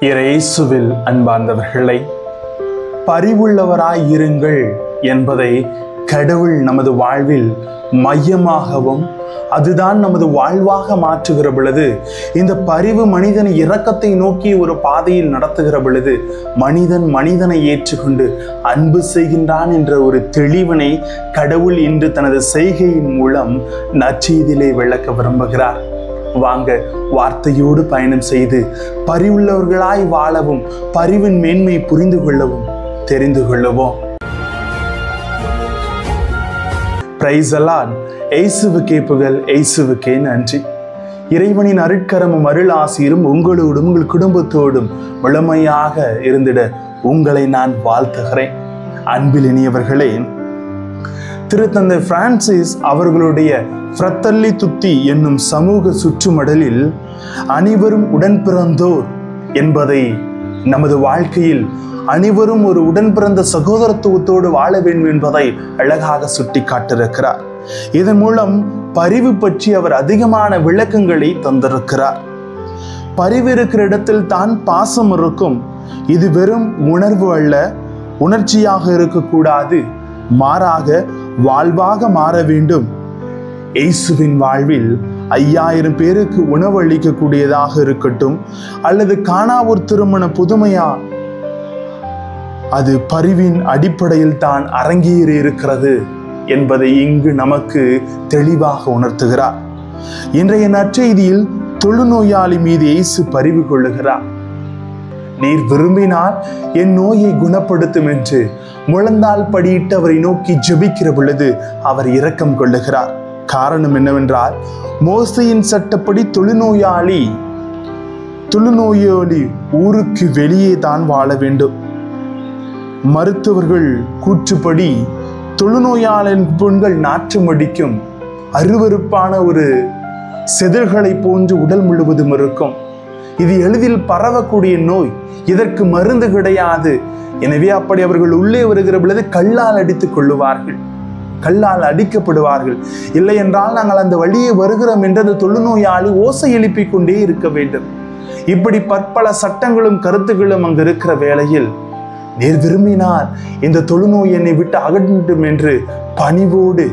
இயேசுவில் அன்பார்ந்தவர்களை, பரிவுள்ளவராய் இருங்கள் என்பதை கடவுள் நமது வாழ்வில் மையமாகவும் அதுதான் நமது வாழ்வாக மாற்றுகிற பொழுது, இந்த பரிவு மனிதன் இரக்கத்தை நோக்கி ஒரு பாதையில் நடத்துகிற பொழுது மனிதன் மனிதனை ஏற்றுக்கொண்டு அன்பு செய்கின்றான் என்ற ஒரு தெளிவினை கடவுள் இன்று தனது செய்கையின் மூலம் நற்செய்தியிலே விளக்க விரும்புகிறார். வாங்க, வார்த்தையோடு பயணம் செய்து பரிவுள்ளவர்களாய் வாழவும் பரிவின் மேன்மை புரிந்து கொள்ளவும் தெரிந்து கொள்ளவும். Price the Lord. இயேசுவுக்கே புகழ், இயேசுவுக்கே நன்றி. இறைவனின் அருட்கரமும் அருள் ஆசீரும் உங்களோடும் உங்கள் குடும்பத்தோடும் வளமையாக இருந்திட உங்களை நான் வாழ்த்துகிறேன். அன்பில் இனியவர்களே, திருத்தந்தை பிரான்சிஸ் அவர்களுடைய ஃப்ரத்தர்லி துத்தி என்னும் சமூக சுற்றுமடலில் அனைவரும் உடன் பிறந்தோர் என்பதை நமது வாழ்க்கையில் அனைவரும் ஒரு உடன் பிறந்த சகோதரத்துவத்தோடு வாழ வேண்டும் என்பதை அழகாக சுட்டி காட்டிருக்கிறார். இதன் மூலம் பரிவு பற்றி அவர் அதிகமான விளக்கங்களை தந்திருக்கிறார். பரிவு இருக்கிற இடத்தில் தான் பாசம் இருக்கும். இது வெறும் உணர்வு அல்ல, உணர்ச்சியாக இருக்கக்கூடாது, மாறாக வாழ்வாக மாற வேண்டும். இயேசுவின் வாழ்வில் 5000 பேருக்கு உணவு அளிக்கக்கூடியதாக இருக்கட்டும், அல்லது காணாவூர் திருமண புதுமையா, அது பரிவின் அடிப்படையில் தான் அரங்கேறி இருக்கிறது என்பதை இங்கு நமக்கு தெளிவாக உணர்த்துகிறார். இன்றைய நற்செய்தியில் தொழுநோயாளி மீது இயேசு பரிவு கொள்ளுகிறார். நீர் விரும்பினால் என் நோயை குணப்படுத்தும் என்று முழந்தால் படியிட்டு அவரை நோக்கி ஜெபிக்கிற பொழுது அவர் இரக்கம் கொள்ளுகிறார். காரணம் என்னவென்றால், மோசையின் சட்டப்படி தொழுநோயாளி ஊருக்கு வெளியே தான் வாழ வேண்டும். மருத்துவர்கள் கூற்றுப்படி தொழுநோயாளின் பெண்கள் நாற்றம் அடிக்கும், அருவருப்பான ஒரு செதில்களை போன்று உடல் முழுவதும் இருக்கும். இது எளிதில் பரவக்கூடிய நோய், இதற்கு மருந்து கிடையாது. எனவே அப்படி அவர்கள் உள்ளே வருகிற பொழுது கல்லால் அடித்துக் கொள்ளுவார்கள், கல்லால் அடிக்கப்படுவார்கள். இல்லை என்றால் நாங்கள் அந்த வழியே வருகிறோம் என்று அந்த தொழுநோயாளி ஓசை எழுப்பிக் கொண்டே இருக்க வேண்டும். இப்படி பற்பல சட்டங்களும் கருத்துக்களும் அங்கு இருக்கிற வேளையில், நீர் விரும்பினால் இந்த தொழுநோய் என்னை விட்டு அகற்றும் என்று பணிவோடு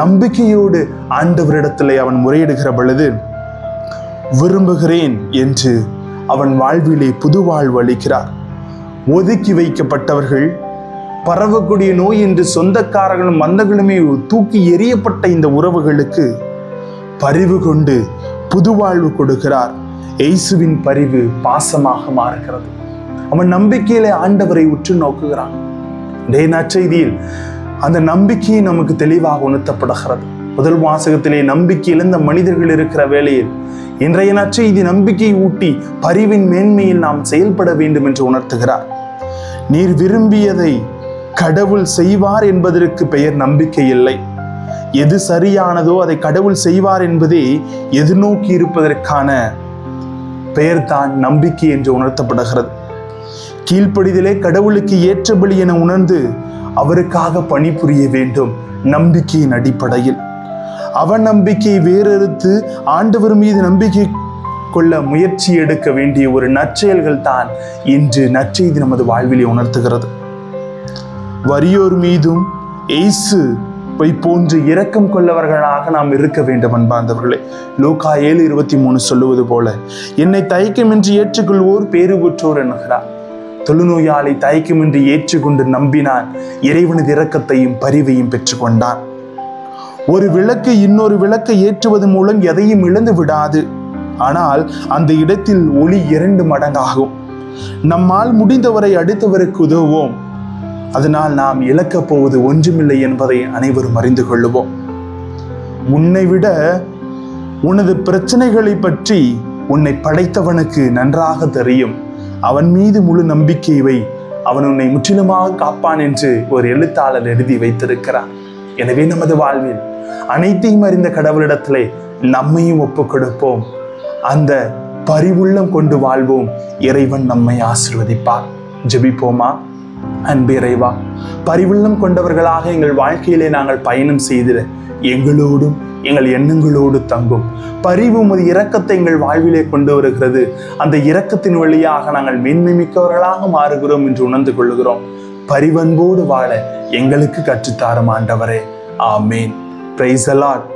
நம்பிக்கையோடு ஆண்டவரிடத்திலே அவன் முறையிடுகிற பொழுது, விரும்புகிறேன் என்று அவன் வாழ்விலே புது வாழ்வு அளிக்கிறார். ஒதுக்கி வைக்கப்பட்டவர்கள், பரவக்கூடிய நோய் என்று சொந்தக்காரர்களும் மந்தங்களுமே தூக்கி எறியப்பட்ட இந்த உறவுகளுக்கு பரிவு கொண்டு புது வாழ்வு கொடுக்கிறார். இயேசுவின் பரிவு பாசமாக மாறுகிறது. அவன் நம்பிக்கையிலே ஆண்டவரை உற்று நோக்குகிறான். இன்றைய நற்செய்தியில் அந்த நம்பிக்கையை நமக்கு தெளிவாக உணர்த்தப்படுகிறது. முதல் வாசகத்திலே நம்பிக்கை இழந்த மனிதர்கள் இருக்கிற வேளையில் இன்றைய நற்செய்தி நம்பிக்கை ஊட்டி பரிவின் மேன்மையில் நாம் செயல்பட வேண்டும் என்று உணர்த்துகிறார். நீர் விரும்பியதை கடவுள் செய்வார் என்பதற்கு பெயர் நம்பிக்கை இல்லை. எது சரியானதோ அதை கடவுள் செய்வார் என்பதே எதிர்நோக்கி இருப்பதற்கான பெயர்தான் நம்பிக்கை என்று உணர்த்தப்படுகிறது. கீழ்ப்படிதலே கடவுளுக்கு ஏற்றபடி என உணர்ந்து அவருக்காக பணிபுரிய வேண்டும். நம்பிக்கையின் அடிப்படையில் அவநம்பிக்கையை வேறறுத்து ஆண்டவர் மீது நம்பிக்கை கொள்ள முயற்சி எடுக்க வேண்டிய ஒரு நற்செயல்கள் தான் இன்று நற்செய்தி நமது வாழ்விலே உணர்த்துகிறது. வறியோர் மீதும் இயேசுவை போன்று இரக்கம் கொள்ளவர்களாக நாம் இருக்க வேண்டும். அன்பார்ந்தவர்களே, லூக்கா 7:23 சொல்லுவது போல, என்னை தயக்கமின்றி ஏற்றுக்கொள்வோர் பேறு பெற்றோர் என்கிறார். தொழுநோயாளி தயக்கமின்றி ஏற்றுக்கொண்டு நம்பினான், இறைவனது இரக்கத்தையும் பரிவையும் பெற்றுக்கொண்டான். ஒரு விளக்கு இன்னொரு விளக்கை ஏற்றுவது மூலம் எதையும் இழந்து விடாது. ஆனால் அந்த இடத்தில் ஒளி 2 மடங்காகும். நம்மால் முடிந்தவரை அடுத்தவருக்கு உதவுவோம். அதனால் நாம் இழக்கப் போவது ஒன்றுமில்லை என்பதை அனைவரும் அறிந்து கொள்ளுவோம். உன்னை விட உனது பிரச்சனைகளை பற்றி உன்னை படைத்தவனுக்கு நன்றாக தெரியும். அவன் மீது முழு நம்பிக்கை வை, அவன் உன்னை முற்றிலுமாக காப்பான் என்று ஒரு எழுத்தாளர் எழுதி வைத்திருக்கிறார். எனவே நமது வாழ்வில் அனைத்தையும் அறிந்த கடவுளிடத்திலே நம்மையும் ஒப்புக் கொடுப்போம். அந்த பரிவுள்ளம் கொண்டு வாழ்வோம். இறைவன் நம்மை ஆசீர்வதிப்பார். ஜெபிப்போமா? அன்பே இறைவா, பரிவுள்ளம் கொண்டவர்களாக எங்கள் வாழ்க்கையிலே நாங்கள் பயணம் செய்திட எங்களோடும் எங்கள் எண்ணங்களோடு தங்கும். பரிவு உமது இரக்கத்தை எங்கள் வாழ்விலே கொண்டு வருகிறது. அந்த இரக்கத்தின் வழியாக நாங்கள் மேன்மை மிக்கவர்களாக மாறுகிறோம் என்று உணர்ந்து கொள்கிறோம். பரிவன்போடு வாழ எங்களுக்கு கற்றுத்தாரும் ஆண்டவரே. ஆமேன். Praise the Lord.